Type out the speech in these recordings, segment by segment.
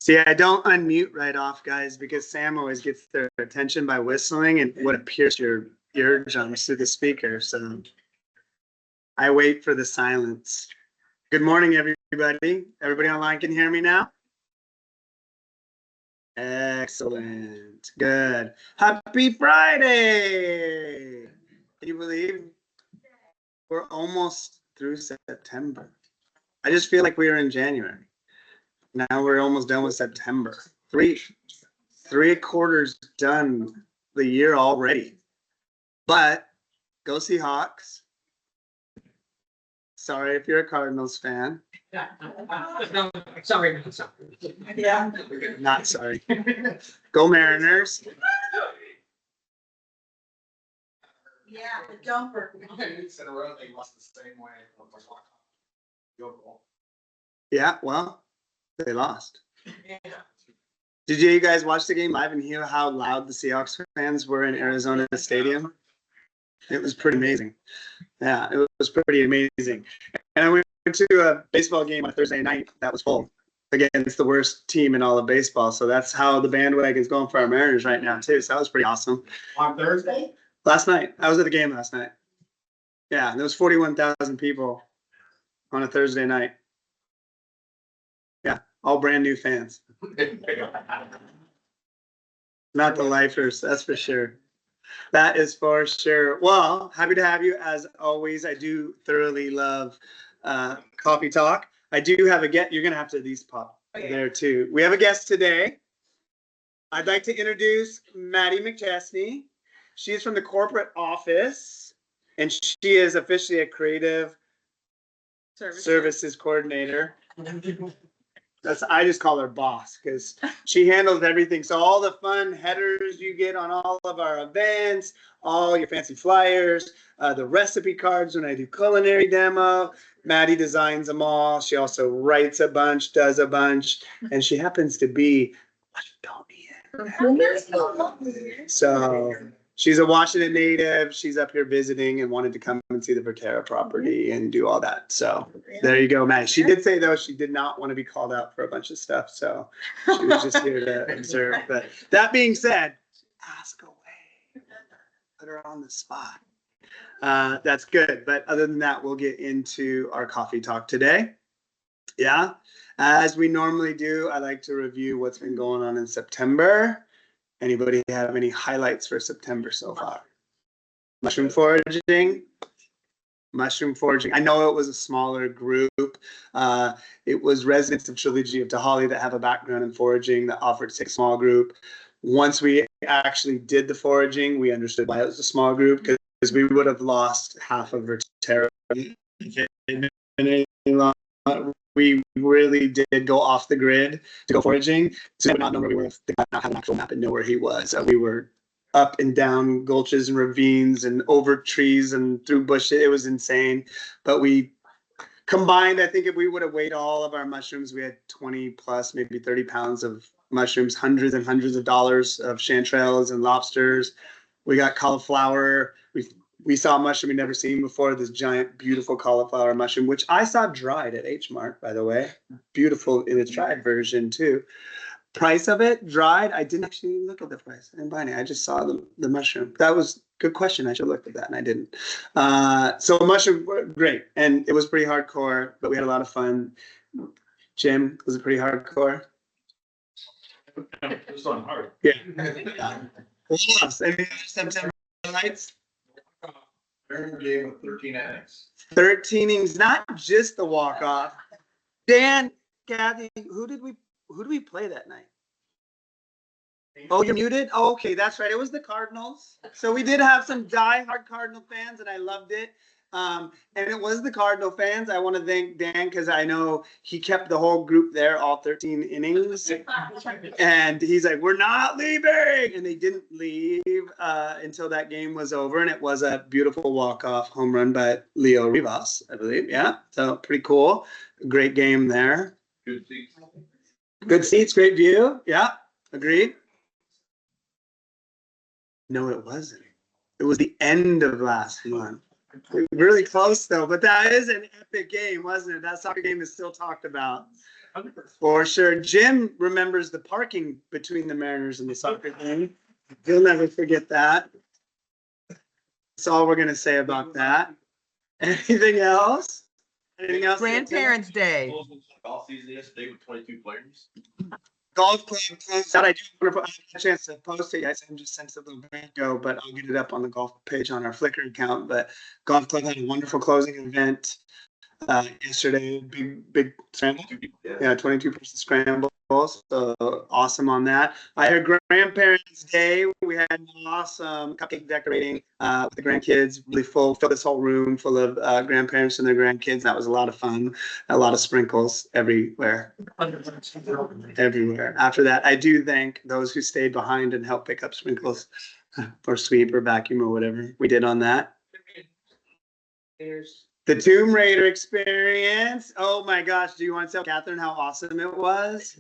See, I don't unmute right off, guys, because Sam always gets their attention by whistling and would pierce your eardrums through the speaker. So I wait for the silence. Good morning, everybody. Everybody online can hear me now? Excellent. Good. Happy Friday. Can you believe we're almost through September? I just feel like we were in January. Now we're almost done with September. Three quarters done the year already. But go Seahawks. Sorry if you're a Cardinals fan. No, sorry. Yeah. Not sorry. Go Mariners. Yeah, the jumper. In a row, they lost the same way. Yeah, well, they lost. Yeah. Did you guys watch the game live and hear how loud the Seahawks fans were in Arizona Stadium? It was pretty amazing. Yeah, it was pretty amazing. And I went to a baseball game on Thursday night that was full against the worst team in all of baseball. So that's how the bandwagon's going for our Mariners right now, too. So that was pretty awesome. On Thursday? Last night. I was at the game last night. Yeah, there was 41,000 people on a Thursday night. Yeah, all brand new fans. Not the lifers, that's for sure. That is for sure. Well, happy to have you as always. I do thoroughly love coffee talk. I do have a guest. You're gonna have to at least pop there too. We have a guest today. I'd like to introduce Maddie McChesney. She is from the corporate office, and she is officially a creative services coordinator. I just call her boss because she handles everything. So all the fun headers you get on all of our events, all your fancy flyers, the recipe cards when I do culinary demo, Maddie designs them all. She also writes a bunch, does a bunch, and she happens to be Washingtonian. So she's a Washington native. She's up here visiting and wanted to come and see the Verterra property and do all that. So there you go, Maddie. She did say, though, she did not want to be called out for a bunch of stuff. So she was just here to observe. But that being said, ask away. Put her on the spot. That's good. But other than that, we'll get into our coffee talk today. Yeah. As we normally do, I like to review what's been going on in September. Anybody have any highlights for September so far? Mushroom foraging. I know it was a smaller group. It was residents of Trilogy of Tahali that have a background in foraging that offered to take a small group. Once we actually did the foraging, we understood why it was a small group because we would have lost half of Verterra. We really did go off the grid to go foraging. So we did not know where we were. Did not have an actual map and know where he was. We were up and down gulches and ravines and over trees and through bushes. It was insane. But we combined, I think if we would have weighed all of our mushrooms, we had 20 plus, maybe 30 pounds of mushrooms, hundreds and hundreds of dollars of chanterelles and lobsters. We got cauliflower. We saw a mushroom we'd never seen before, this giant, beautiful cauliflower mushroom, which I saw dried at H Mart, by the way. Beautiful in its dried version, too. Price of it, dried, I didn't actually look at the price. I didn't buy any. I just saw the mushroom. That was a good question. I should have looked at that, and I didn't. So mushroom, great. And it was pretty hardcore, but we had a lot of fun. Jim, was it pretty hardcore? It was on hard. Yeah. What else? Any September highlights? Game with 13 innings. 13 innings, not just the walk-off. Dan, Kathy, who did we play that night? Oh, you're muted? Oh, okay, that's right. It was the Cardinals. So we did have some die-hard Cardinal fans, and I loved it. And it was the Cardinal fans. I want to thank Dan because I know he kept the whole group there all 13 innings. And he's like, we're not leaving. And they didn't leave until that game was over. And it was a beautiful walk-off home run by Leo Rivas, I believe. Yeah, so pretty cool. Great game there. Good seats. Good seats, great view. Yeah, agreed. No, it wasn't. It was the end of last month. Really close though, but that is an epic game, wasn't it? That soccer game is still talked about. For sure. Jim remembers the parking between the Mariners and the soccer game. He'll never forget that. That's all we're gonna say about that. Anything else? Anything else? Grandparents' Day. Golf season yesterday with 22 players. Golf club closed out. I do want to, I have a chance to post it. I just sent it a little bit ago, but I'll get it up on the golf page on our Flickr account. But golf club had a wonderful closing event yesterday. Big scramble. Yeah, 22-person scramble. So awesome on that. I heard Grandparents' Day. We had an awesome cupcake decorating with the grandkids. Really filled this whole room full of grandparents and their grandkids. That was a lot of fun. A lot of sprinkles everywhere. Everywhere. After that, I do thank those who stayed behind and helped pick up sprinkles or sweep or vacuum or whatever we did on that. The Tomb Raider experience. Oh my gosh. Do you want to tell Catherine how awesome it was?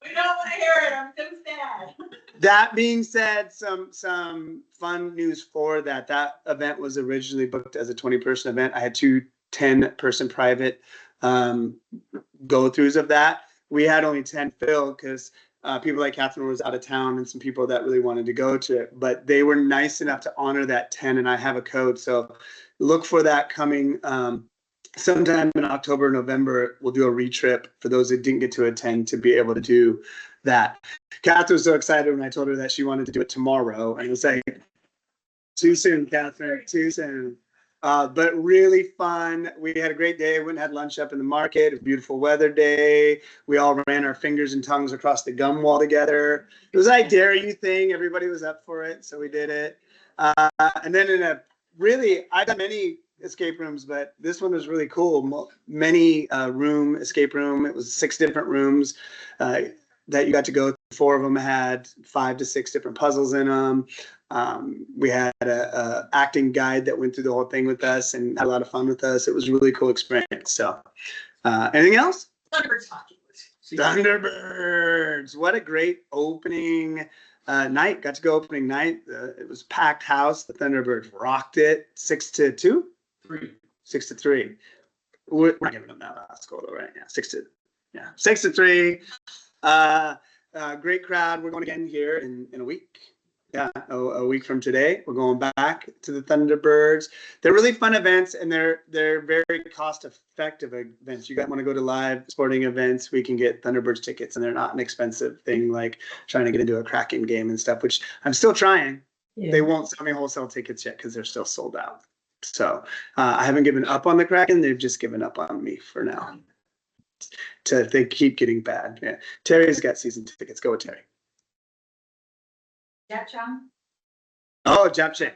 We don't want to hear it. I'm so sad. That being said, some fun news for that. That event was originally booked as a 20-person event. I had two 10-person private go-throughs of that. We had only 10 filled because people like Catherine was out of town and some people that really wanted to go to it. But they were nice enough to honor that 10, and I have a code. So look for that coming sometime in October, November. We'll do a retrip for those that didn't get to attend to be able to do that. Catherine was so excited when I told her that she wanted to do it tomorrow. And it was like, too soon, Catherine, too soon. But really fun. We had a great day. We went and had lunch up in the market. A beautiful weather day. We all ran our fingers and tongues across the gum wall together. It was like dare you thing. Everybody was up for it, so we did it. And then in a really, I've done many escape rooms, but this one was really cool. Many room escape room. It was 6 different rooms that you got to go through. 4 of them had 5 to 6 different puzzles in them. We had a acting guide that went through the whole thing with us and had a lot of fun with us. It was a really cool experience. So anything else? Thunderbirds hockey. Thunderbirds. What a great opening night. Got to go opening night. It was packed house. The Thunderbirds rocked it. 6-2? 6-3. We're not giving them that last goal though, right? Yeah, 6-3. Great crowd. We're going again here in a week. Yeah, a week from today. We're going back to the Thunderbirds. They're really fun events, and they're very cost-effective events. You guys want to go to live sporting events, we can get Thunderbirds tickets, and they're not an expensive thing like trying to get into a Kraken game and stuff, which I'm still trying. Yeah. They won't sell me wholesale tickets yet because they're still sold out. So I haven't given up on the Kraken. They've just given up on me for now. They keep getting bad. Yeah. Terry's got season tickets. Go with Terry. Japchae. Oh, japchae.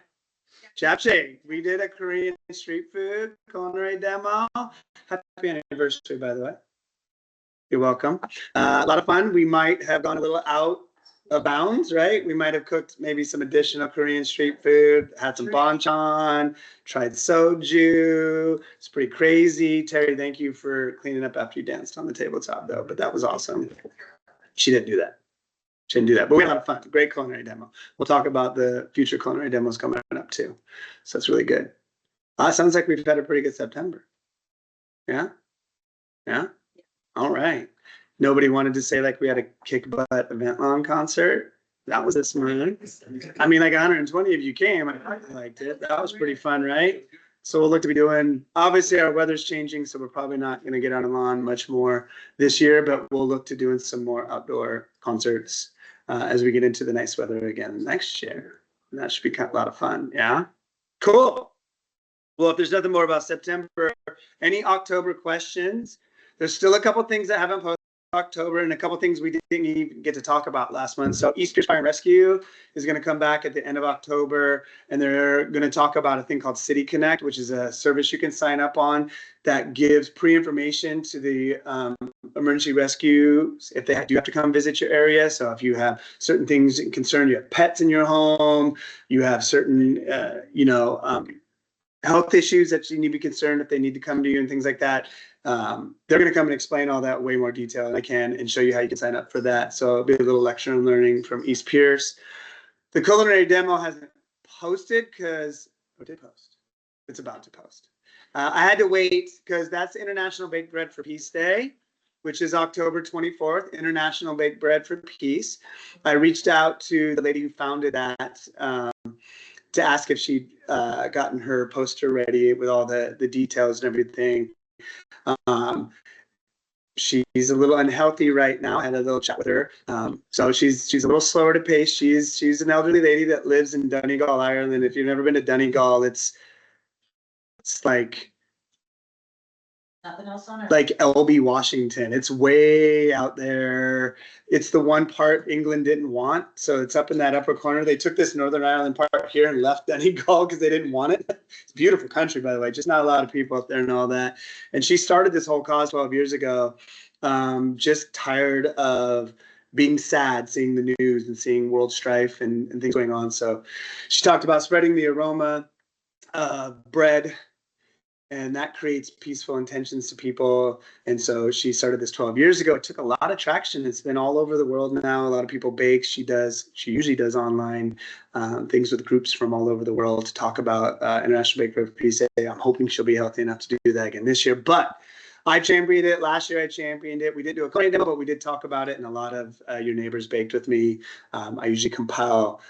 Japchae. We did a Korean street food culinary demo. Happy anniversary, by the way. You're welcome. A lot of fun. We might have gone a little out of bounds, right? We might have cooked maybe some additional Korean street food, had some banchan, tried soju. It's pretty crazy. Terry, thank you for cleaning up after you danced on the tabletop, though. But that was awesome. She didn't do that. Shouldn't do that, but we had a lot of fun. Great culinary demo. We'll talk about the future culinary demos coming up too. So it's really good. Sounds like we've had a pretty good September. Yeah? Yeah? All right. Nobody wanted to say like we had a kick butt event long concert. That was this month. I mean, like 120 of you came. I liked it. That was pretty fun, right? So we'll look to be doing, obviously our weather's changing, so we're probably not going to get on the lawn much more this year, but we'll look to doing some more outdoor concerts as we get into the nice weather again next year. And that should be a lot of fun. Yeah. Cool. Well, if there's nothing more about September, any October questions? There's still a couple things that haven't posted October and a couple things we didn't even get to talk about last month. So East Pierce Fire and Rescue is going to come back at the end of October, and they're going to talk about a thing called City Connect, which is a service you can sign up on that gives pre-information to the emergency rescues if they do have to come visit your area. So if you have certain things that concern you, have pets in your home, you have certain health issues that you need to be concerned if they need to come to you and things like that. They're going to come and explain all that way more detail than I can and show you how you can sign up for that. So it'll be a little lecture and learning from East Pierce. The culinary demo hasn't posted because it did post. It's about to post. I had to wait because that's International Baked Bread for Peace Day. which is October 24th, International Baked Bread for Peace. I reached out to the lady who founded that to ask if she'd gotten her poster ready with all the details and everything. She's a little unhealthy right now. I had a little chat with her. So she's a little slower to pace. She's an elderly lady that lives in Donegal, Ireland. If you've never been to Donegal, it's like Nothing else on it. like LB Washington. It's way out there. It's the one part England didn't want. So it's up in that upper corner. They took this Northern Ireland part here and left Donegal because they didn't want it. It's a beautiful country, by the way. Just not a lot of people up there and all that. And she started this whole cause 12 years ago. Just tired of being sad, seeing the news and seeing world strife and things going on. So she talked about spreading the aroma of bread, and that creates peaceful intentions to people. And so she started this 12 years ago. It took a lot of traction. It's been all over the world now. A lot of people bake. She usually does online things with groups from all over the world to talk about International Bake Bread for Peace Day. I'm hoping she'll be healthy enough to do that again this year. But I championed it. Last year I championed it. We didn't do a cooking demo, but we did talk about it. And a lot of your neighbors baked with me. I usually compile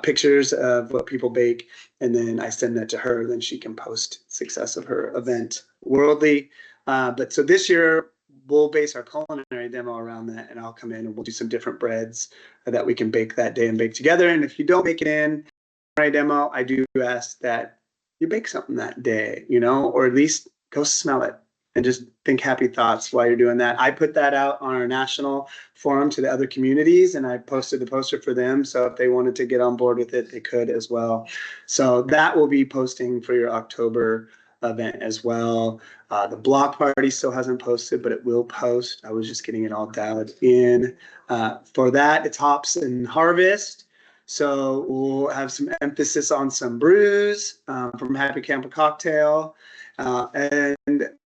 pictures of what people bake, and then I send that to her. Then she can post success of her event worldly. But so this year we'll base our culinary demo around that, and I'll come in and we'll do some different breads that we can bake that day and bake together. And if you don't make it in my demo, I do ask that you bake something that day, or at least go smell it and just think happy thoughts while you're doing that. I put that out on our national forum to the other communities, and I posted the poster for them. So if they wanted to get on board with it, they could as well. So that will be posting for your October event as well. The block party still hasn't posted, but it will post. I was just getting it all dialed in. For that, it's hops and harvest. So we'll have some emphasis on some brews from Happy Camper Cocktail. And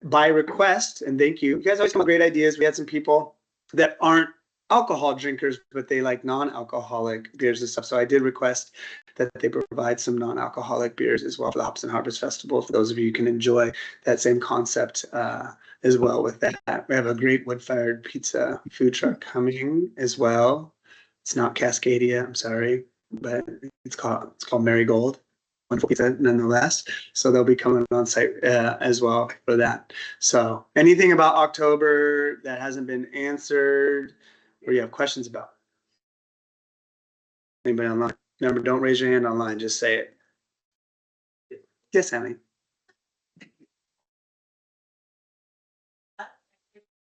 by request, and thank you, you guys always come up with great ideas. We had some people that aren't alcohol drinkers, but they like non-alcoholic beers and stuff. So I did request that they provide some non-alcoholic beers as well for the Hops and Harvest Festival. For those of you who can enjoy that same concept as well with that. We have a great wood-fired pizza food truck coming as well. It's not Cascadia, I'm sorry, but it's called Marigold. Wonderful pizza nonetheless. So they'll be coming on site as well for that. So anything about October that hasn't been answered or you have questions about? Anybody online? Remember, don't raise your hand online, just say it. Yes, Annie.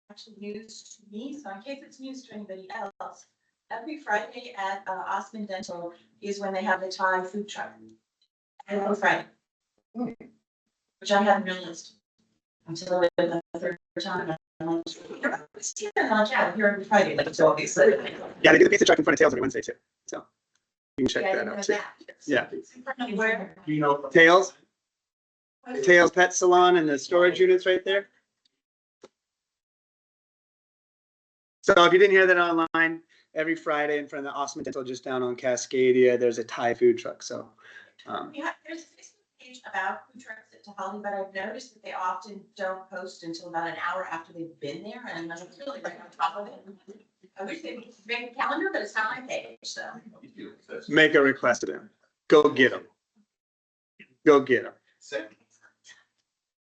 Actually news to me, so in case it's news to anybody else, every Friday at Osmond Dental is when they have the Thai food truck. Every Friday. Which I hadn't realized until the third time. I'm like, yeah, here every Friday, like so obviously. Yeah, they do the pizza truck in front of Tails every Wednesday too. So you can check Yeah, that out too. Yeah. Where? Tails Pet Salon and the storage units right there. So if you didn't hear that online, every Friday in front of the Osmond Dental just down on Cascadia, there's a Thai food truck. So Yeah, there's a Facebook page about food trucks at Tahali, but I've noticed that they often don't post until about an hour after they've been there, and I'm really right on top of it. I wish they'd make a calendar, but it's not my page, so. make a request to them. Go get them. Go get them.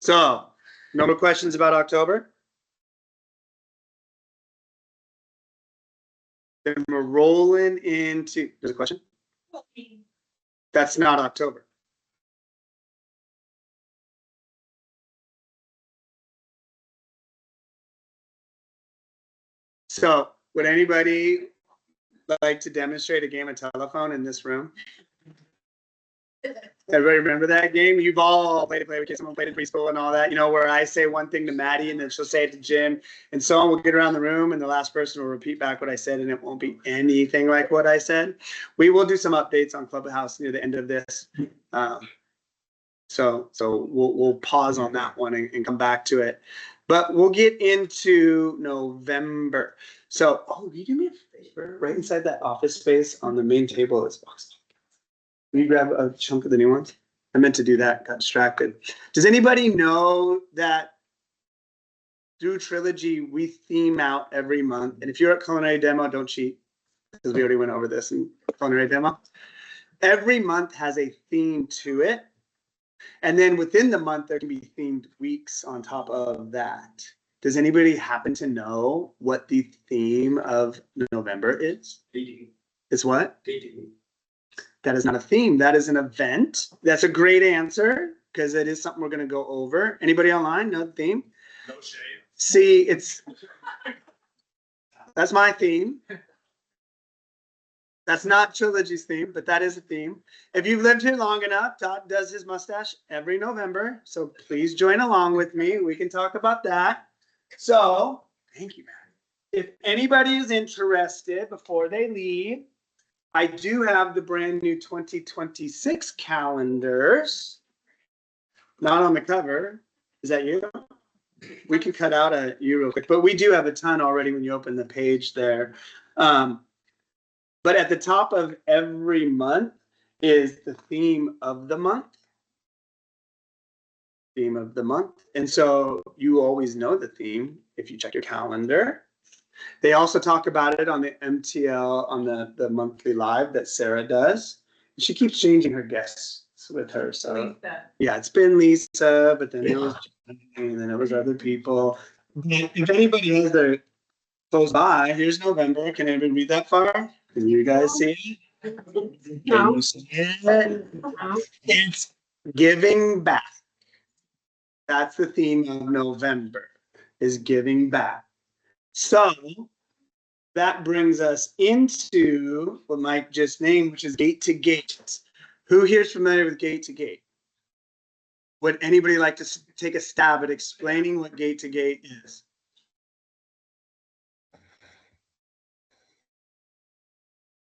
So no more questions about October? Then we're rolling into, there's a question? That's not October. So would anybody like to demonstrate a game of telephone in this room? Everybody remember that game? You've all played it, with kids, someone played in preschool and all that, where I say one thing to Maddie and then she'll say it to Jim and so on. We'll get around the room and the last person will repeat back what I said and it won't be anything like what I said. We will do some updates on Clubhouse near the end of this. So we'll pause on that one and come back to it. But we'll get into November. So, will you do me a favor? Right inside that office space on the main table is box. Can you grab a chunk of the new ones? I meant to do that, got distracted. Does anybody know that through Trilogy, we theme out every month. And if you're at Culinary Demo, don't cheat, because we already went over this in Culinary Demo. Every month has a theme to it. And then within the month, there can be themed weeks on top of that. Does anybody happen to know what the theme of November is? Dating. It's what? Dating. That is not a theme. That is an event. That's a great answer because it is something we're going to go over. Anybody online know the theme? No shade. See, that's my theme. That's not Trilogy's theme, but that is a theme. If you've lived here long enough, Todd does his mustache every November. So please join along with me. We can talk about that. So, thank you, man. If anybody is interested before they leave, I do have the brand new 2026 calendars. Not on the cover. Is that you? We can cut out a you real quick, but we do have a ton already when you open the page there. But at the top of every month is the theme of the month. Theme of the month. And so you always know the theme if you check your calendar. They also talk about it on the MTL, on the monthly live that Sarah does. She keeps changing her guests with her. So Lisa. yeah, it's been Lisa, but then it was and then it was other people. If anybody has their close by, here's November. Can anybody read that far? Can you guys see it? Can you see it? It's giving back. That's the theme of November, is giving back. So that brings us into what Mike just named, which is Gate to Gate. Who here is familiar with Gate to Gate? Would anybody like to take a stab at explaining what Gate to Gate is?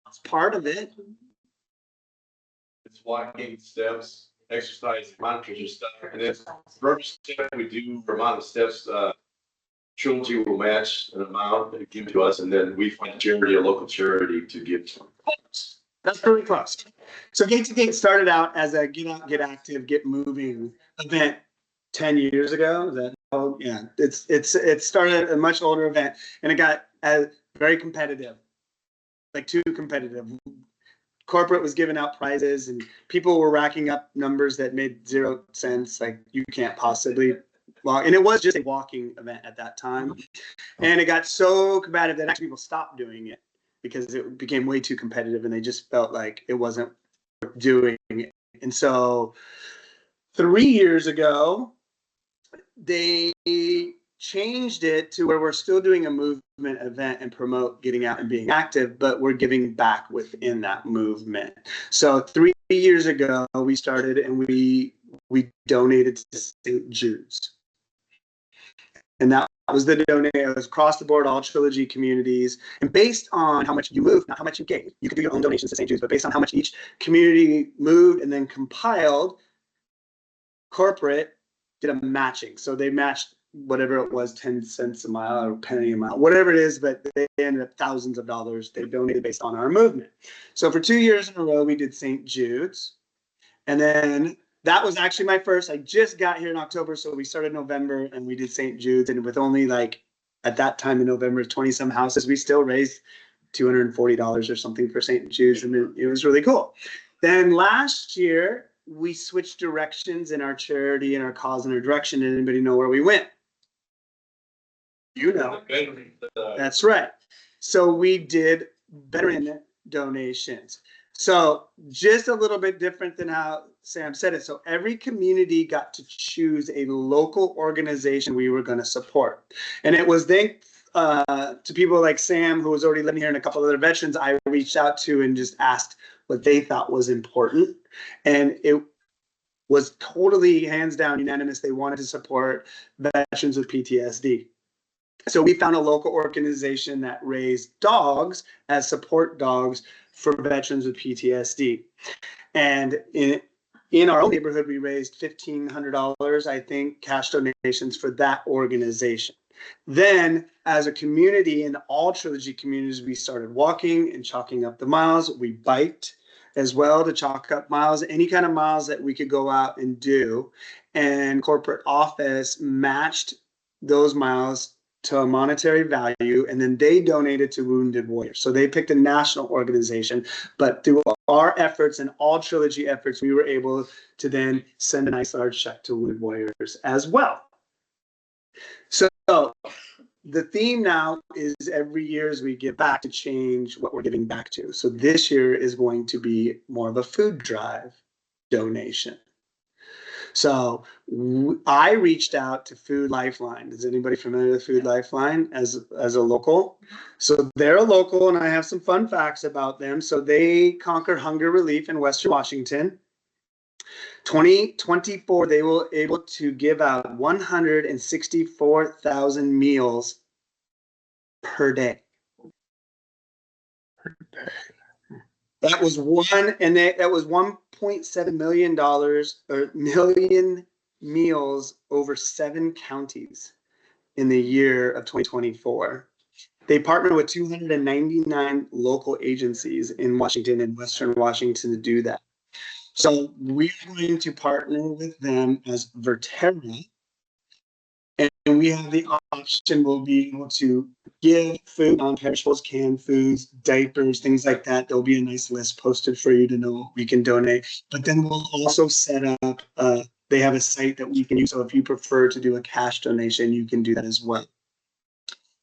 It's part of it. It's walking steps, exercise, monitors and stuff. And then for every step we do, for amount of steps, Trilogy will match an amount and give to us, and then we find a charity, a local charity to give to. That's really close. So Gate to Gate started out as a get out, get active, get moving event 10 years ago. Is that, oh yeah, it started a much older event and it got very competitive, like too competitive. Corporate was giving out prizes and people were racking up numbers that made 0 sense. Like you can't possibly walk. And it was just a walking event at that time. And it got so combative that actually people stopped doing it because it became way too competitive and they just felt like it wasn't worth doing it. And so 3 years ago, they changed it to where we're still doing a movement event and promote getting out and being active, but we're giving back within that movement. So 3 years ago, we started and we donated to St. Jude's. And that was the donate. It was across the board, all Trilogy communities. And based on how much you moved, not how much you gave, you could do your own donations to St. Jude's, but based on how much each community moved and then compiled, corporate did a matching. So they matched whatever it was, 10 cents a mile or penny a mile, whatever it is, but they ended up thousands of dollars. They donated based on our movement. So for 2 years in a row, we did St. Jude's. And then that was actually my first. I just got here in October, so we started November and we did St. Jude's. And with only like at that time in November, 20 some houses, we still raised $240 or something for St. Jude's, and it was really cool. Then last year we switched directions in our charity and our cause and our direction. Did anybody know where we went? You know. That's right. So we did veteran donations. So just a little bit different than how Sam said it. So every community got to choose a local organization we were going to support. And it was thanks to people like Sam, who was already living here, and a couple other veterans I reached out to and just asked what they thought was important. And it was totally hands down unanimous. They wanted to support veterans with PTSD. So we found a local organization that raised dogs as support dogs for veterans with PTSD. And in our own neighborhood, we raised $1,500, I think, cash donations for that organization. Then as a community in all Trilogy communities, we started walking and chalking up the miles. We biked as well to chalk up miles, any kind of miles that we could go out and do. And corporate office matched those miles to a monetary value, and then they donated to Wounded Warriors. So they picked a national organization, but through our efforts and all Trilogy efforts, we were able to then send a nice large check to Wounded Warriors as well. So the theme now is every year as we give back to change what we're giving back to. So this year is going to be more of a food drive donation. So I reached out to Food Lifeline. Is anybody familiar with Food Lifeline as a local? So they're a local, and I have some fun facts about them. So they conquer hunger relief in Western Washington. 2024, they were able to give out 164,000 meals per day. That was that was $1.7 million or million meals over 7 counties in the year of 2024. They partnered with 299 local agencies in Washington and Western Washington to do that. So we're going to partner with them as Verterra, and we have the option, we'll be able to give food, non-perishables, canned foods, diapers, things like that. There'll be a nice list posted for you to know what we can donate. But then we'll also set up, they have a site that we can use. So if you prefer to do a cash donation, you can do that as well.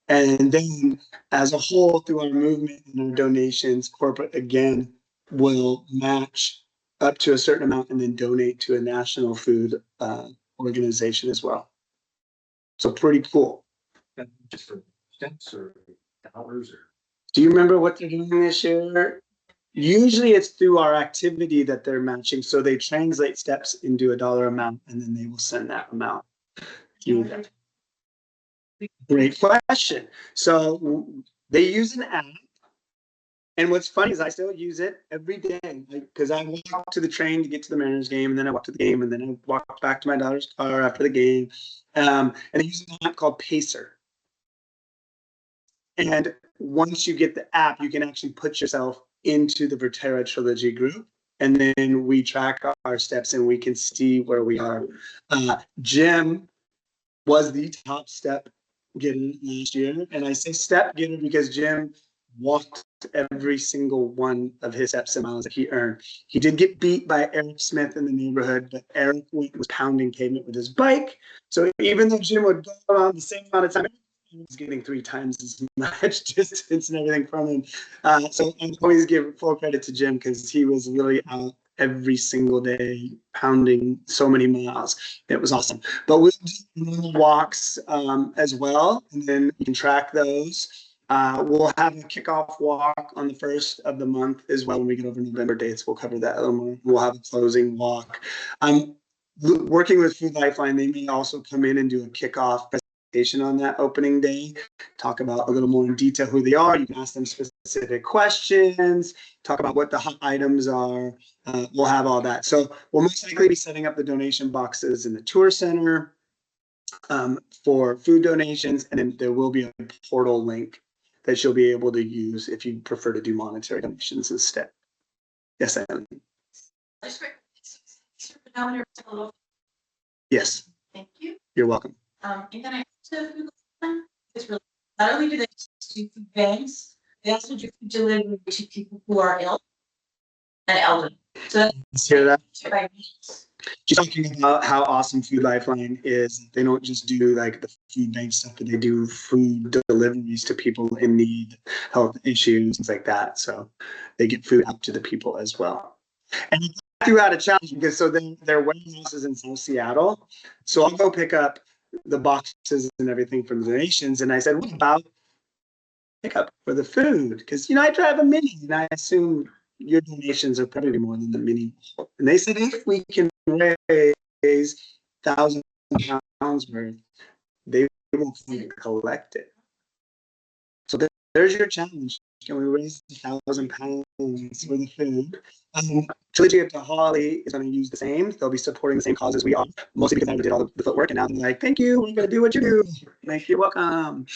And then as a whole, through our movement and our donations, corporate again will match up to a certain amount and then donate to a national food organization as well. So pretty cool. Just for cents or dollars or? Do you remember what they're doing this year? Usually it's through our activity that they're matching. So they translate steps into a dollar amount and then they will send that amount. Great question. So they use an app. And what's funny is I still use it every day because I walk to the train to get to the Mariners game, and then I walk to the game, and then I walk back to my daughter's car after the game. And I use an app called Pacer. And once you get the app, you can actually put yourself into the Verterra Trilogy group. And then we track our steps and we can see where we are. Jim was the top step getter last year. And I say step getter because Jim walked every single one of his steps and miles that he earned. He did get beat by Eric Smith in the neighborhood, but Eric was pounding pavement with his bike. So even though Jim would go around the same amount of time, he was getting 3 times as much distance and everything from him. So I always give full credit to Jim because he was really out every single day pounding so many miles. It was awesome. But we'll do walks as well, and then you can track those. We'll have a kickoff walk on the 1st of the month as well. When we get over November dates, we'll cover that a little more. We'll have a closing walk. Working with Food Lifeline, they may also come in and do a kickoff presentation on that opening day, talk about a little more in detail who they are. You can ask them specific questions, talk about what the hot items are. We'll have all that. So we'll most likely be setting up the donation boxes in the tour center for food donations, and then there will be a portal link that you'll be able to use if you prefer to do monetary donations instead. Yes, Eileen. Yes. Thank you. You're welcome. And then I also it's really not only do they do food banks, they also do food delivery to people who are ill and elderly. So Let's hear that. by means. She's talking about how awesome Food Lifeline is. They don't just do like the food bank stuff, but they do food deliveries to people in need, health issues, things like that. So they get food out to the people as well. And I threw out a challenge because so then their warehouse is in South Seattle. So I'll go pick up the boxes and everything from the donations. And I said, what about pickup for the food? Because, you know, I drive a Mini and I assume your donations are probably more than the Mini. And they said, if we can raise 1,000 pounds worth, they will collect it. So there's your challenge. Can we raise 1,000 pounds for the food? Trilogy of Holly is going to use the same. They'll be supporting the same causes we are, mostly because I did all the footwork, and now they're like, thank you, we're going to do what you do. Like, you're welcome.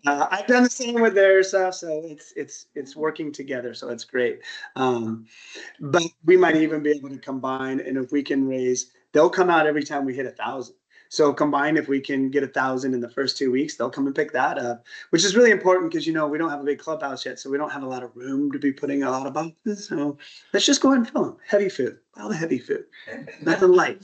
I've done the same with their stuff, so it's working together, so it's great. But we might even be able to combine, and if we can raise, they'll come out every time we hit 1,000. So combined, if we can get 1,000 in the first 2 weeks, they'll come and pick that up, which is really important because, we don't have a big clubhouse yet. So we don't have a lot of room to be putting a lot of boxes. So let's just go ahead and fill them. Heavy food, all the heavy food, nothing light,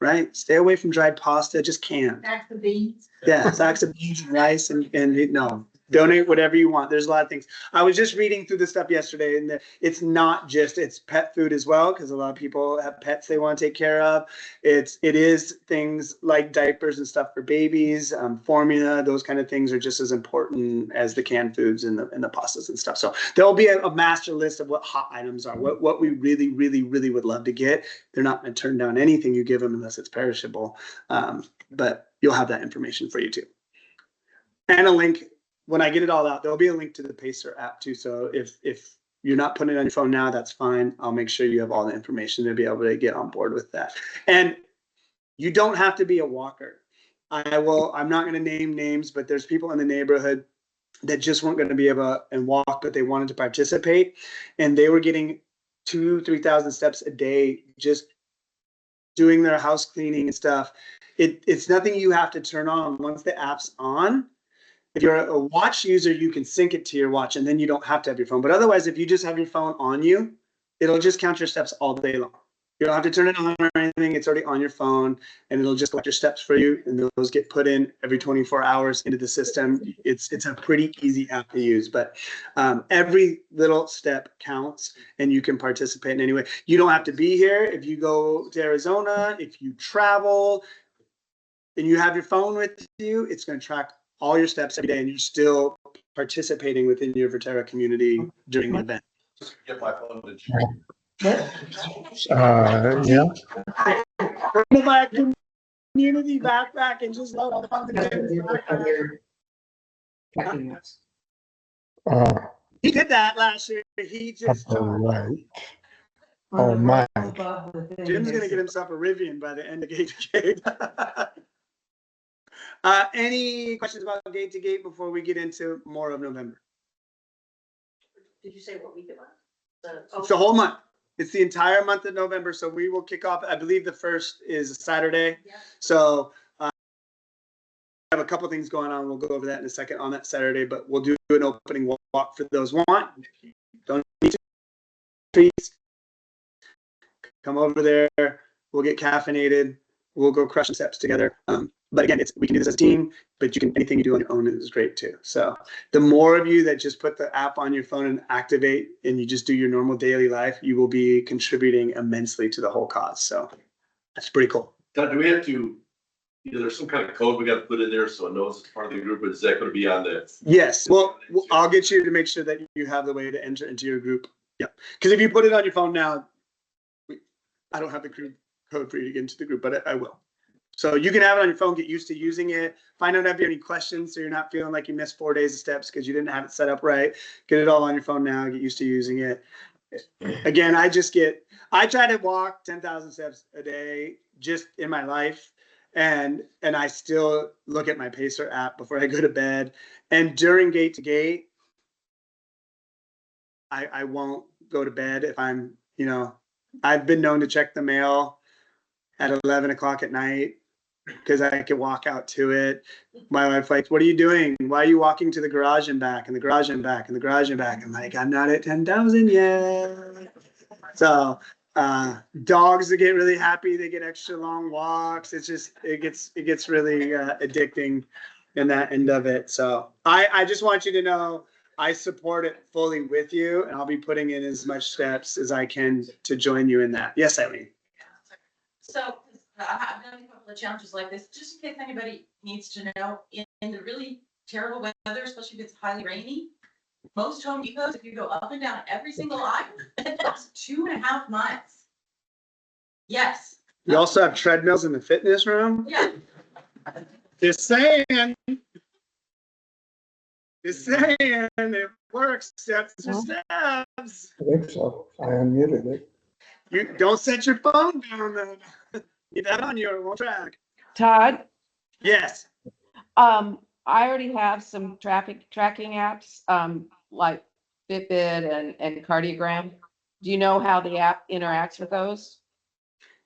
right? Stay away from dried pasta, just canned. Back the beans. Yeah, sacks of beans and rice no, donate whatever you want. There's a lot of things. I was just reading through the stuff yesterday and it's not just, it's pet food as well. Cause a lot of people have pets they want to take care of. It is things like diapers and stuff for babies, formula, those kind of things are just as important as the canned foods and the pastas and stuff. So there'll be a master list of what hot items are, what we really, really, really would love to get. They're not going to turn down anything you give them unless it's perishable. But you'll have that information for you too. And a link, when I get it all out, there'll be a link to the Pacer app too. So if you're not putting it on your phone now, that's fine. I'll make sure you have all the information to be able to get on board with that. And you don't have to be a walker. I'm not going to name names, but there's people in the neighborhood that just weren't going to be able to walk, but they wanted to participate. And they were getting 2,000-3,000 steps a day, just doing their house cleaning and stuff. It's nothing you have to turn on. Once the app's on, if you're a watch user, you can sync it to your watch and then you don't have to have your phone. But otherwise, if you just have your phone on you, it'll just count your steps all day long. You don't have to turn it on or anything. It's already on your phone and it'll just collect your steps for you. And those get put in every 24 hours into the system. It's a pretty easy app to use, but every little step counts and you can participate in any way. You don't have to be here. If you go to Arizona, if you travel and you have your phone with you, it's going to track all your steps every day and you're still participating within your Verterra community during the event. Just get my phone to Yeah. My community backpack and just load all the fun things. He did that last year. He just Right. Oh my. Jim's gonna get himself a Rivian by the end of Gate to Gate. Any questions about Gate to Gate before we get into more of November? Did you say what week it was? It's the whole month. It's the entire month of November. So we will kick off, I believe the first is a Saturday. Yeah. So we have a couple things going on. We'll go over that in a second on that Saturday, but we'll do an opening walk for those who want. Don't need to treats. Come over there. We'll get caffeinated. We'll go crush some steps together. But again, we can do this as a team, but anything you do on your own is great too. So the more of you that just put the app on your phone and activate and you just do your normal daily life, you will be contributing immensely to the whole cause. So that's pretty cool. Todd, do we have to, there's some kind of code we got to put in there so it knows it's part of the group, or is that going to be on the? Yes. Well, I'll get you to make sure that you have the way to enter into your group. Yeah. Because if you put it on your phone now, I don't have the code for you to get into the group, but I will. So you can have it on your phone, get used to using it, find out if you have any questions so you're not feeling like you missed 4 days of steps because you didn't have it set up right. Get it all on your phone now, get used to using it. Again, I try to walk 10,000 steps a day just in my life. And I still look at my Pacer app before I go to bed. And during Gate to Gate, I won't go to bed if I'm, I've been known to check the mail at 11 o'clock at night because I could walk out to it. My wife like, what are you doing? Why are you walking to the garage and back and the garage and back and the garage and back? I'm like, I'm not at 10,000 yet. So dogs that get really happy, they get extra long walks. It's just, it gets really addicting in that end of it. So I just want you to know I support it fully with you, and I'll be putting in as much steps as I can to join you in that. Yes, Eileen. So I've done a couple of challenges like this, just in case anybody needs to know, in the really terrible weather, especially if it's highly rainy, most Home Depots, if you go up and down every single aisle, that's 2.5 miles. Yes. You also have treadmills in the fitness room? Yeah. Just saying. Just saying, it works. Steps to steps. I think so. I unmuted it. You don't set your phone down then. Get that on your won't track. Todd, Yes. I already have some traffic tracking apps, like Fitbit and Cardiogram. Do you know how the app interacts with those?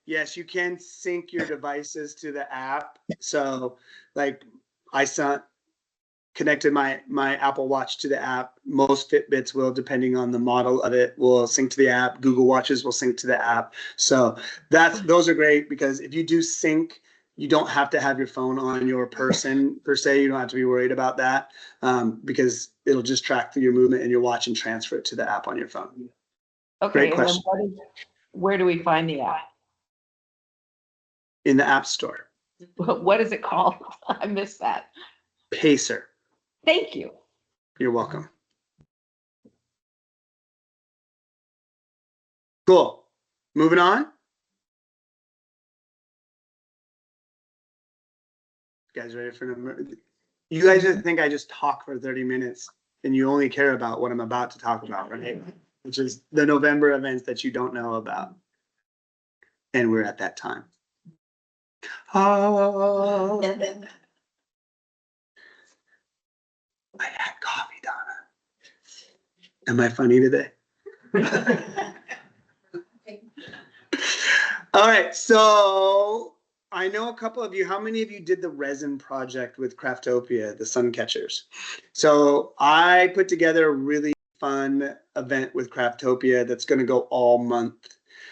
Yes, you can sync your devices to the app. So like connected my Apple Watch to the app. Most Fitbits will, depending on the model of it, will sync to the app. Google Watches will sync to the app. So those are great because if you do sync, you don't have to have your phone on your person per se. You don't have to be worried about that because it'll just track through your movement and your watch and transfer it to the app on your phone. Okay, Great and then question. where do we find the app? In the App Store. What is it called? I missed that. Pacer. Thank you. You're welcome. Cool. Moving on. You guys ready for number? You guys just think I just talk for 30 minutes and you only care about what I'm about to talk about, right? Which is the November events that you don't know about. And we're at that time. Oh. I had coffee, Donna. Am I funny today? All right, so I know a couple of you, how many of you did the resin project with Craftopia, the sun catchers? So I put together a really fun event with Craftopia that's gonna go all month.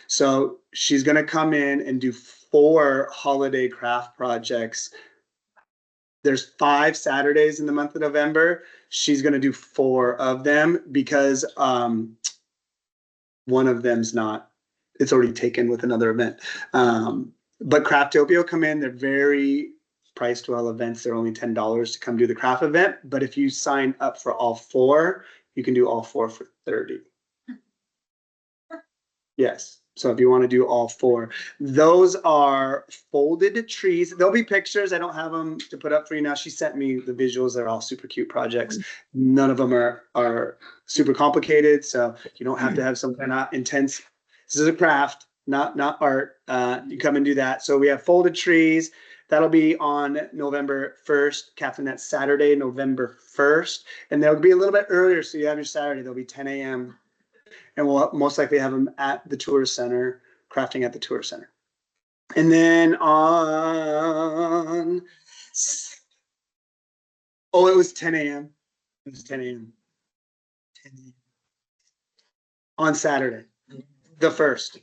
So she's gonna come in and do 4 holiday craft projects. There's 5 Saturdays in the month of November. She's gonna do 4 of them because one of them's not, it's already taken with another event. But Craftopia will come in, they're very priced well events. They're only $10 to come do the craft event. But if you sign up for all 4, you can do all 4 for 30. Yes. So if you want to do all 4, those are folded trees. There'll be pictures. I don't have them to put up for you now. She sent me the visuals. They're all super cute projects. None of them are super complicated. So you don't have to have some kind of intense. This is a craft, not art. You come and do that. So we have folded trees. That'll be on November 1st. Catherine, that's Saturday, November 1st. And they'll be a little bit earlier. So you have your Saturday. They'll be 10 a.m. And we'll most likely have them at the tourist center, crafting at the tourist center. And then on, oh, it was 10 a.m. It was 10 a.m. On Saturday, the 1st.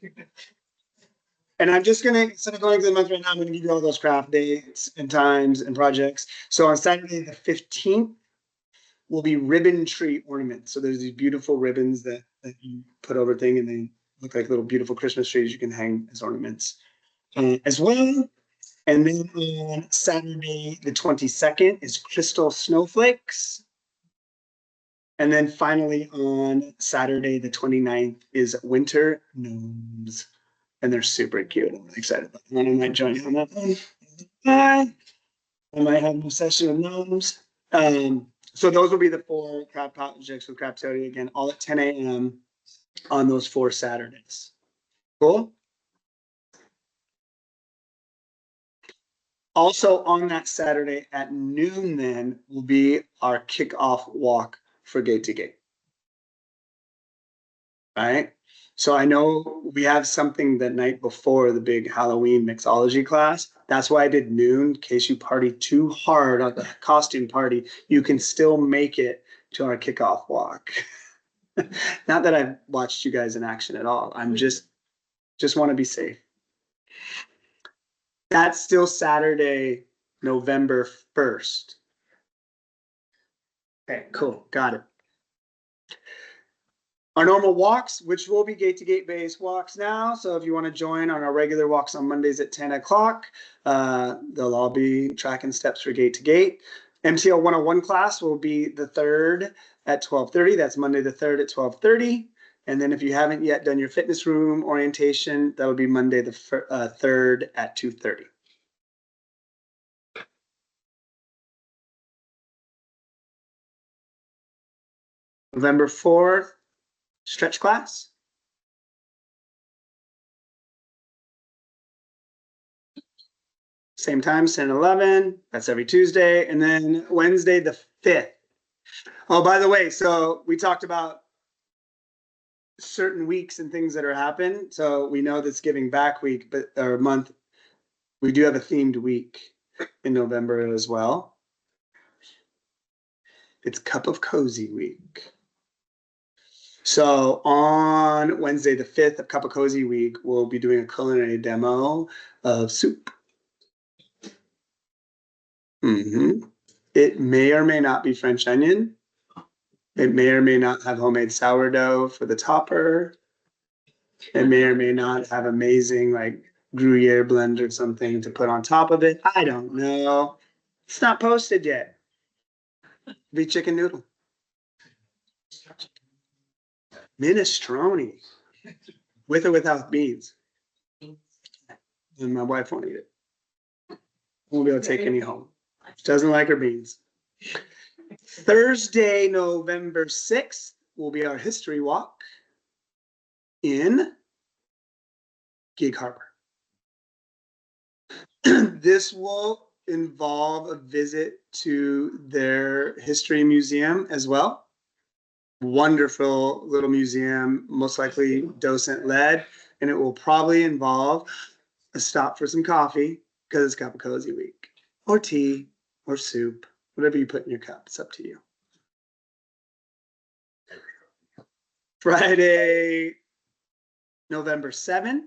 And I'm just gonna, instead of going to the month right now, I'm gonna give you all those craft dates and times and projects. So on Saturday, the 15th, will be ribbon tree ornaments. So there's these beautiful ribbons that you put over thing and they look like little beautiful Christmas trees you can hang as ornaments as well. And then on Saturday, the 22nd is crystal snowflakes. And then finally on Saturday, the 29th is winter gnomes. And they're super cute. I'm excited about that. I might join you on that one. I might have an obsession with gnomes. So those will be the 4 craft projects with Craftopia again, all at 10 a.m. on those 4 Saturdays. Cool. Also on that Saturday at noon then will be our kickoff walk for Gate to Gate. Right? So I know we have something the night before the big Halloween mixology class. That's why I did noon, in case you party too hard on the costume party, you can still make it to our kickoff walk. Not that I've watched you guys in action at all. I'm just want to be safe. That's still Saturday, November 1st. Okay, cool. Got it. Our normal walks, which will be gate to gate based walks now. So if you want to join on our regular walks on Mondays at 10 o'clock, they'll all be tracking steps for gate to gate. MTL 101 class will be the 3rd at 12:30. That's Monday the 3rd at 12:30. And then if you haven't yet done your fitness room orientation, that'll be Monday the 3rd at 2:30. November 4th, stretch class. Same time, 10 and 11. That's every Tuesday. And then Wednesday the 5th. Oh, by the way, so we talked about certain weeks and things that are happening. So we know this Giving Back week, but or month, we do have a themed week in November as well. It's Cup of Cozy week. So on Wednesday, the 5th of Cup of Cozy week, we'll be doing a culinary demo of soup. It may or may not be French onion. It may or may not have homemade sourdough for the topper. It may or may not have amazing like Gruyere blend or something to put on top of it. I don't know. It's not posted yet. Be chicken noodle. Minestrone. With or without beans. And my wife won't eat it. Won't be able to take any home. She doesn't like her beans. Thursday, November 6th will be our history walk in Gig Harbor. This will involve a visit to their history museum as well. Wonderful little museum, most likely docent led, and it will probably involve a stop for some coffee because it's Cup of Cozy week, or tea, or soup, whatever you put in your cup. It's up to you. Friday, November 7th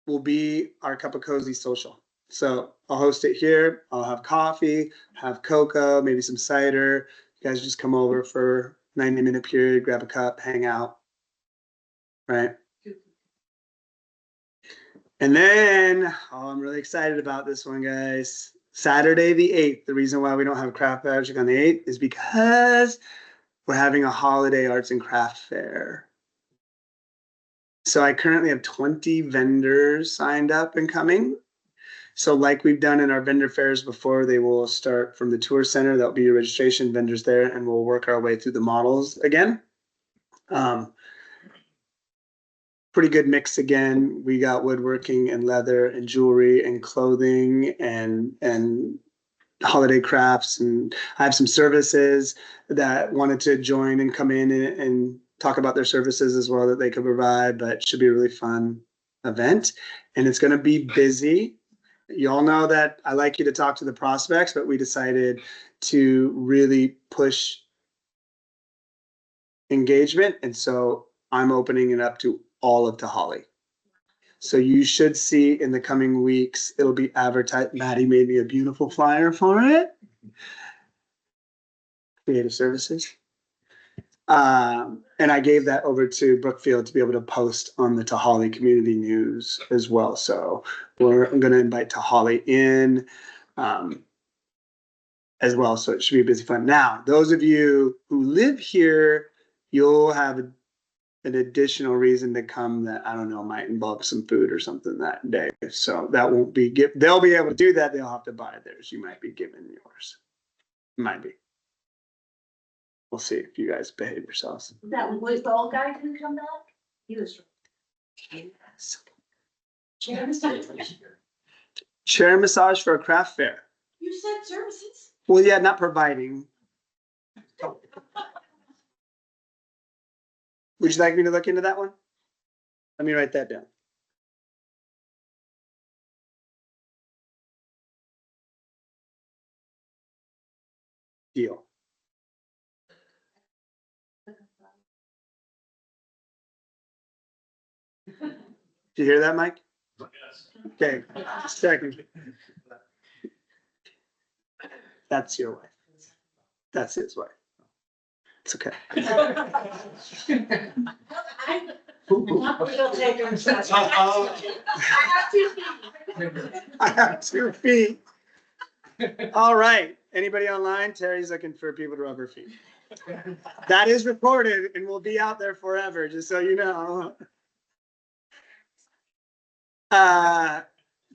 will be our Cup of Cozy social. So I'll host it here. I'll have coffee, have cocoa, maybe some cider. You guys just come over for 90-minute period, grab a cup, hang out. Right? And then, oh, I'm really excited about this one, guys. Saturday the 8th. The reason why we don't have craft magic on the 8th is because we're having a holiday arts and craft fair. So I currently have 20 vendors signed up and coming. So like we've done in our vendor fairs before, they will start from the tour center. That'll be your registration vendors there, and we'll work our way through the models again. Pretty good mix again. We got woodworking and leather and jewelry and clothing and holiday crafts, and I have some services that wanted to join and come in and talk about their services as well that they could provide, but it should be a really fun event. And it's going to be busy. You all know that I like you to talk to the prospects, but we decided to really push engagement. And so I'm opening it up to all of Tahali. So you should see in the coming weeks, it'll be advertised. Maddie made me a beautiful flyer for it. Creative services. And I gave that over to Brookfield to be able to post on the Tahali community news as well. So I'm going to invite Tahali in as well. So it should be busy fun. Now, those of you who live here, you'll have an additional reason to come that, I don't know, might involve some food or something that day. So that won't be, they'll be able to do that. They'll have to buy theirs. You might be given yours. Might be. We'll see if you guys behave yourselves. That was the old guy who come back? He was. Chair massage for a craft fair. You said services. Well, yeah, not providing. Would you like me to look into that one? Let me write that down. Deal. Did you hear that, Mike? Okay, just a second. That's your wife. That's his wife. It's okay. I have 2 feet. All right. Anybody online? Terry's looking for people to rub her feet. That is recorded and will be out there forever, just so you know.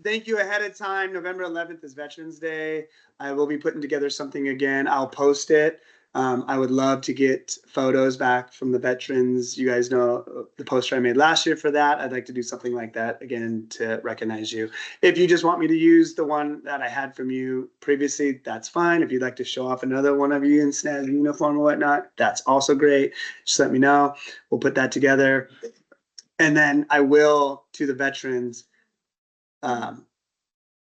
Thank you ahead of time. November 11th is Veterans Day. I will be putting together something again. I'll post it I would love to get photos back from the veterans. You guys know the poster I made last year for that. I'd like to do something like that again to recognize you. If you just want me to use the one that I had from you previously, that's fine. If you'd like to show off another one of you in snazzy uniform or whatnot, that's also great. Just let me know. We'll put that together. And then I will, to the veterans,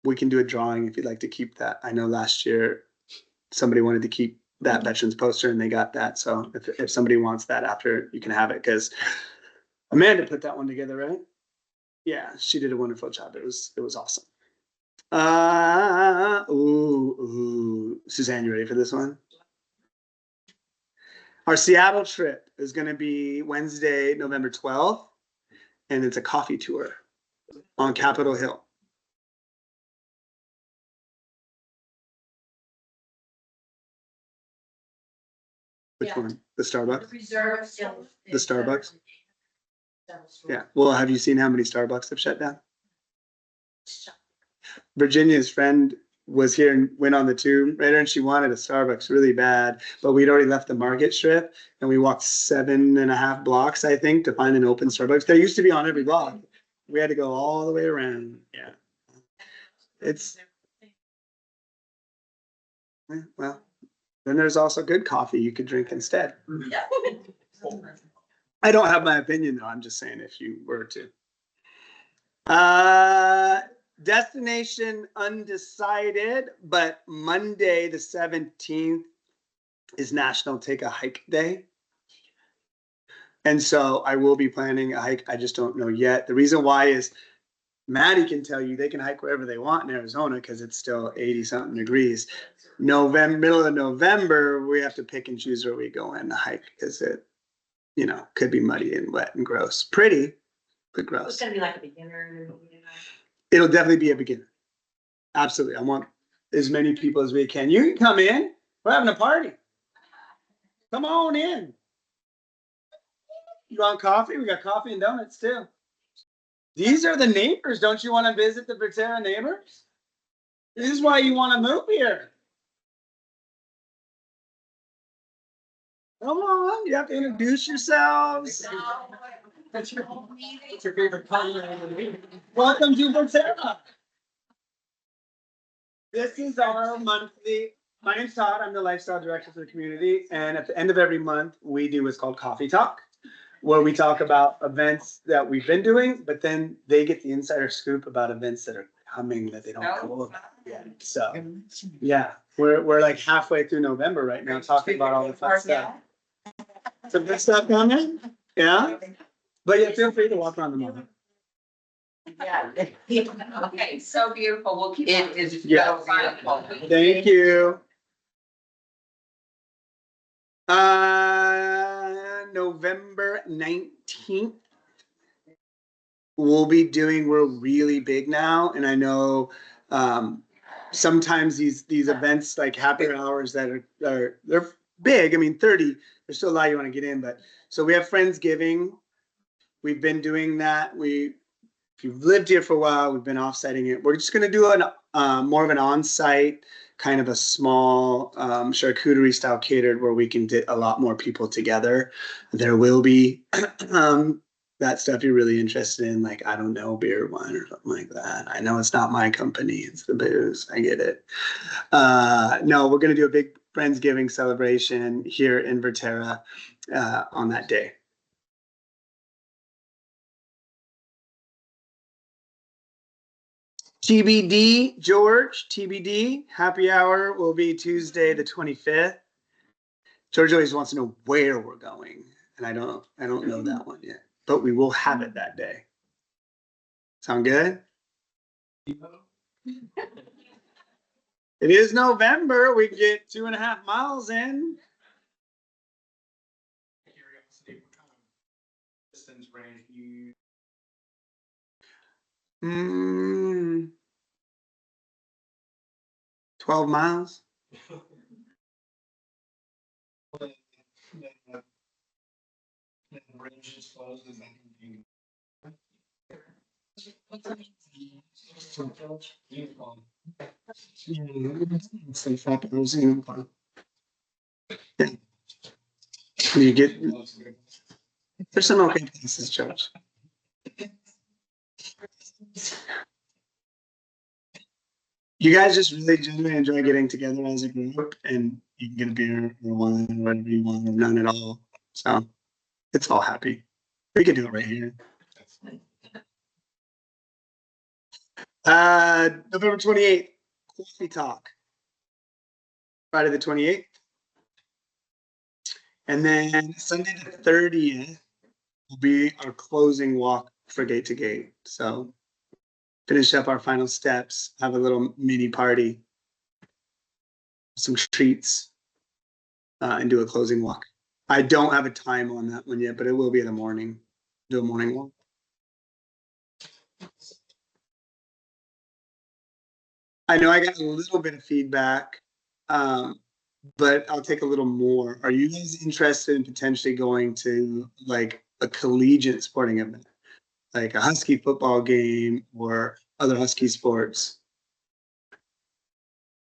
we can do a drawing if you'd like to keep that. I know last year somebody wanted to keep that veterans poster and they got that. So if somebody wants that after, you can have it, because Amanda put that one together, right? Yeah, she did a wonderful job. It was awesome. Suzanne, you ready for this one? Our Seattle trip is going to be Wednesday, November 12th, and it's a coffee tour on Capitol Hill. Which Yeah. one? The Starbucks? Reserve. The Starbucks? Yeah. Well, have you seen how many Starbucks have shut down? Virginia's friend was here and went on the tube right, and she wanted a Starbucks really bad, but we'd already left the Market Strip and we walked 7.5 blocks, I think, to find an open Starbucks. There used to be on every block. We had to go all the way around. Yeah. It's, well, then there's also good coffee you could drink instead. I don't have my opinion though. I'm just saying if you were to. Destination undecided, but Monday the 17th is National Take a Hike Day. And so I will be planning a hike. I just don't know yet. The reason why is Maddie can tell you they can hike wherever they want in Arizona because it's still 80 something degrees. Middle of November, we have to pick and choose where we go in to hike because it, could be muddy and wet and gross. Pretty, but It's gross. gonna be like a beginner. It'll definitely be a beginner. Absolutely. I want as many people as we can. You can come in. We're having a party. Come on in. You want coffee? We got coffee and donuts too. These are the neighbors. Don't you want to visit the Verterra neighbors? This is why you want to move here. Come on, you have to introduce yourselves. What's your favorite color? Welcome to Verterra. This is our monthly, my name's Todd, I'm the lifestyle director for the community, and at the end of every month, we do what's called Coffee Talk, where we talk about events that we've been doing, but then they get the insider scoop about events that are coming that they don't know about yet. So, yeah, we're like halfway through November right now, talking about all the fun stuff. Some good stuff coming, yeah? But yeah, feel free to walk around the mall. Yeah. Okay, so beautiful. We'll keep. It is so Yeah. beautiful. Thank you. November 19th. We're really big now, and I know sometimes these events like happy hours that are they're big. I mean, 30, there's still a lot you want to get in, but so we have Friendsgiving. We've been doing that. If you've lived here for a while, we've been offsiting it. We're just going to do more of an on-site, kind of a small charcuterie style catered where we can get a lot more people together. There will be that stuff you're really interested in, like, I don't know, beer, wine, or something like that. I know it's not my company, it's the booze. I get it. No, we're going to do a big Friendsgiving celebration here in Verterra on that day. TBD, George, TBD, happy hour will be Tuesday the 25th. George always wants to know where we're going, and I don't know that one yet, but we will have it that day. Sound good? It is November. We get 2.5 miles in. Curiosity, what kind of distance range you? 12 miles. Range as far as you. Say 5 hours in. You get, there's some okay places, George. You guys just really genuinely enjoy getting together as a group, and you can get a beer or wine or whatever you want, or none at all. So it's all happy. We could do it right here. November 28th, coffee talk. Friday the 28th. And then Sunday the 30th will be our closing walk for Gate to Gate. So finish up our final steps, have a little mini party, some treats, and do a closing walk. I don't have a time on that one yet, but it will be in the morning. Do a morning walk. I know I got a little bit of feedback, but I'll take a little more. Are you guys interested in potentially going to like a collegiate sporting event, like a Husky football game or other Husky sports?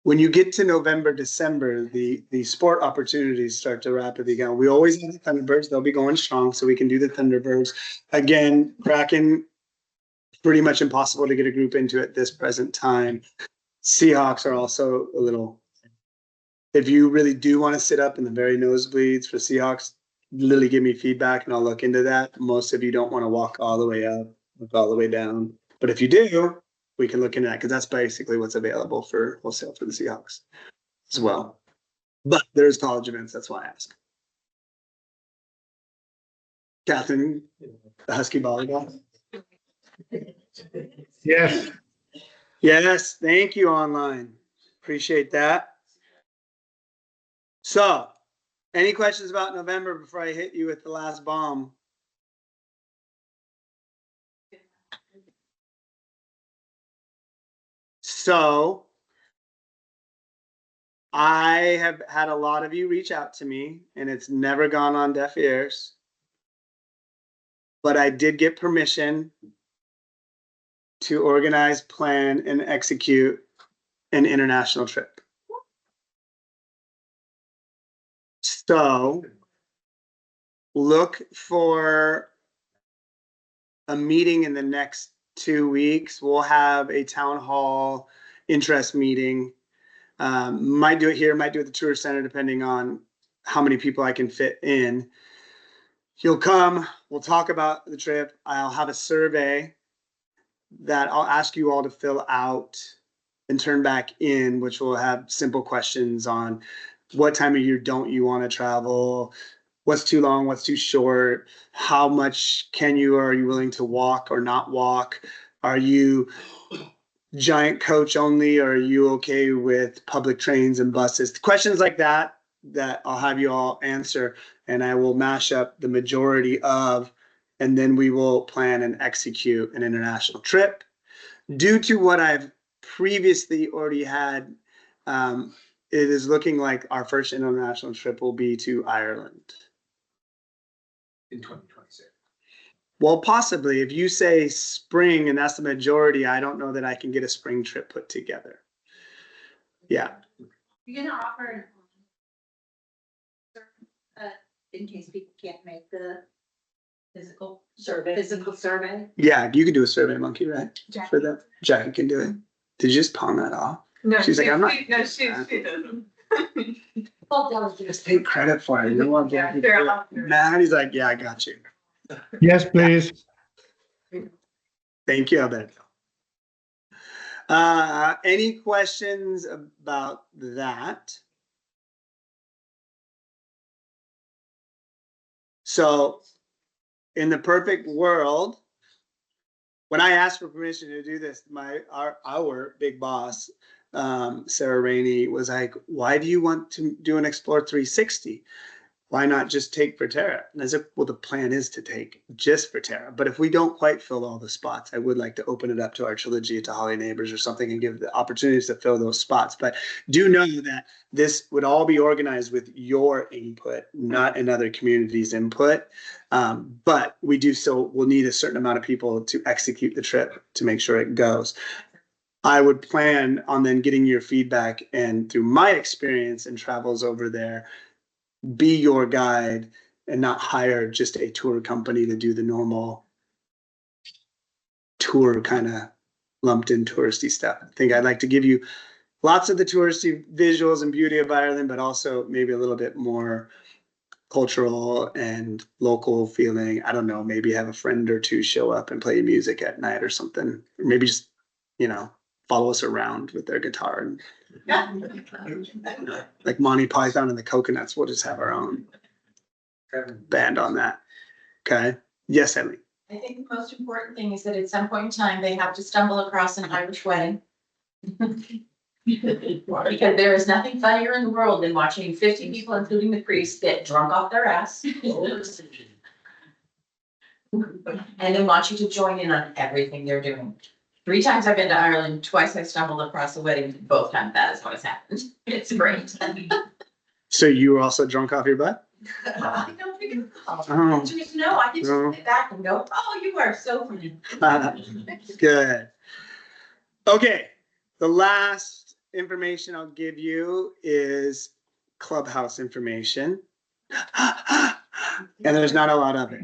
When you get to November, December, the sport opportunities start to rapidly go. We always have the Thunderbirds. They'll be going strong, so we can do the Thunderbirds. Again, Kraken, pretty much impossible to get a group into at this present time. Seahawks are also a little, if you really do want to sit up in the very nosebleeds for Seahawks, literally give me feedback and I'll look into that. Most of you don't want to walk all the way up, look all the way down. But if you do, we can look into that because that's basically what's available for wholesale for the Seahawks as well. But there's college events, that's why I ask. Catherine, the Husky volleyball. Yes. Yes, thank you online. Appreciate that. So, any questions about November before I hit you with the last bomb? So, I have had a lot of you reach out to me, and it's never gone on deaf ears. But I did get permission to organize, plan, and execute an international trip. So, look for a meeting in the next 2 weeks. We'll have a town hall interest meeting. Might do it here, might do it at the tour center, depending on how many people I can fit in. You'll come, we'll talk about the trip. I'll have a survey that I'll ask you all to fill out and turn back in, which will have simple questions on what time of year don't you want to travel, what's too long, what's too short, how much can you or are you willing to walk or not walk? Are you giant coach only, or are you okay with public trains and buses? Questions like that I'll have you all answer, and I will mash up the majority of, and then we will plan and execute an international trip. Due to what I've previously already had, it is looking like our first international trip will be to Ireland. In 2026. Well, possibly. If you say spring and that's the majority, I don't know that I can get a spring trip put together. Yeah. You're gonna offer in case people can't make the Physical survey. physical survey? Yeah, you can do a survey monkey, right? For that. Jackie can do it. Did you just pawn that off? No, She's like, I'm not. No, she doesn't. Just take credit for it. You know what, Jackie? Maddie's like, yeah, I got you. Yes, please. Thank you, Alberto. Any questions about that? So, in the perfect world, when I asked for permission to do this, our big boss, Sarah Rainey, was like, "Why do you want to do an Explore 360? Why not just take Verterra?" And I said, well, the plan is to take just Verterra. But if we don't quite fill all the spots, I would like to open it up to our trilogy, to Holly Neighbors or something, and give the opportunities to fill those spots. But do know that this would all be organized with your input, not another community's input. But we do still will need a certain amount of people to execute the trip to make sure it goes. I would plan on then getting your feedback, and through my experience and travels over there, be your guide and not hire just a tour company to do the normal tour kind of lumped in touristy stuff. I think I'd like to give you lots of the touristy visuals and beauty of Ireland, but also maybe a little bit more cultural and local feeling. I don't know, maybe have a friend or two show up and play music at night or something. Or maybe just, follow us around with their guitar and like Monty Python and the Coconuts. We'll just have our own band on that. Okay. Yes, Emily. I think the most important thing is that at some point in time, they have to stumble across an Irish wedding. Because there is nothing funnier in the world than watching 50 people, including the priest, get drunk off their ass. And then want you to join in on everything they're doing. 3 times I've been to Ireland, twice I've stumbled across a wedding, both times that is what has happened. It's great. So you were also drunk off your butt? I don't think it's Oh. no, I can just sit back and go, oh, you are so funny. Good. Okay, the last information I'll give you is clubhouse information. And there's not a lot of it.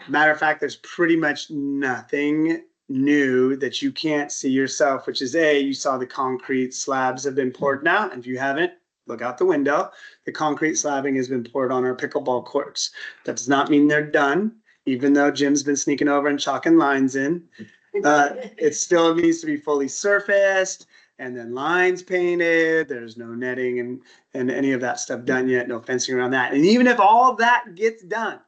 Matter of fact, there's pretty much nothing new that you can't see yourself, which is you saw the concrete slabs have been poured now. And if you haven't, look out the window. The concrete slabbing has been poured on our pickleball courts. That does not mean they're done, even though Jim's been sneaking over and chalking lines in. It still needs to be fully surfaced and then lines painted. There's no netting and any of that stuff done yet, no fencing around that. And even if all that gets done,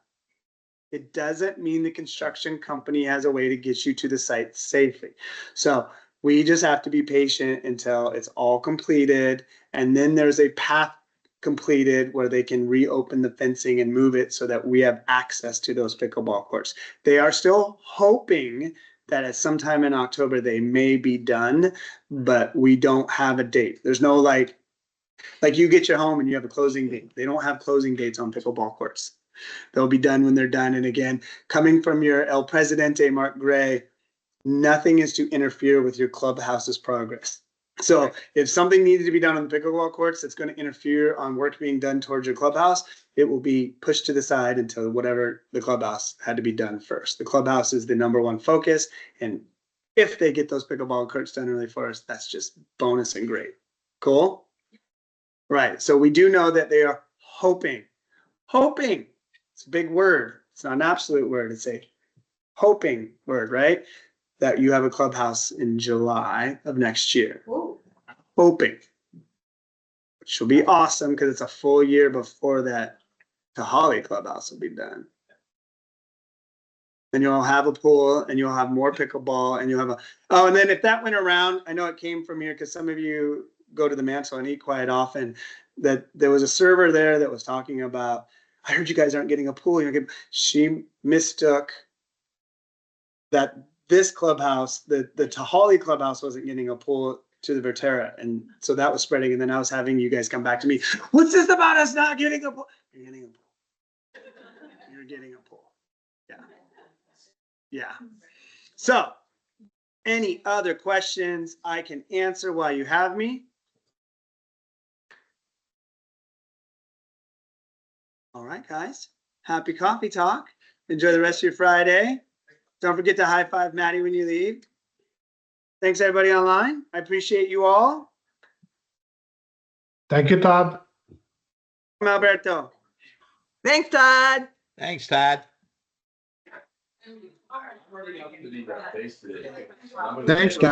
it doesn't mean the construction company has a way to get you to the site safely. So we just have to be patient until it's all completed. And then there's a path completed where they can reopen the fencing and move it so that we have access to those pickleball courts. They are still hoping that at some time in October they may be done, but we don't have a date. There's no like you get your home and you have a closing date. They don't have closing dates on pickleball courts. They'll be done when they're done. And again, coming from your El Presidente, Mark Gray, nothing is to interfere with your clubhouse's progress. So if something needed to be done on the pickleball courts that's going to interfere on work being done towards your clubhouse, it will be pushed to the side until whatever the clubhouse had to be done first. The clubhouse is the number one focus. And if they get those pickleball courts done early for us, that's just bonus and great. Cool? Right. So we do know that they are hoping. It's a big word. It's not an absolute word. It's a hoping word, right? That you have a clubhouse in July of next year. Ooh. Hoping. Which will be awesome because it's a full year before that Tahali clubhouse will be done. Then you'll have a pool and you'll have more pickleball and you'll have and then if that went around, I know it came from here because some of you go to the Mantle and eat quite often, that there was a server there that was talking about, I heard you guys aren't getting a pool. She mistook that this clubhouse, the Tahali clubhouse wasn't getting a pool to the Verterra. And so that was spreading. And then I was having you guys come back to me. What's this about us not getting a pool? You're getting a pool. You're getting a pool. Yeah. Yeah. So any other questions I can answer while you have me? All right, guys. Happy coffee talk. Enjoy the rest of your Friday. Don't forget to high five Maddie when you leave. Thanks, everybody online. I appreciate you all. Thank you, Todd. Alberto. Thanks, Todd. Thanks, Todd. Thanks, guys.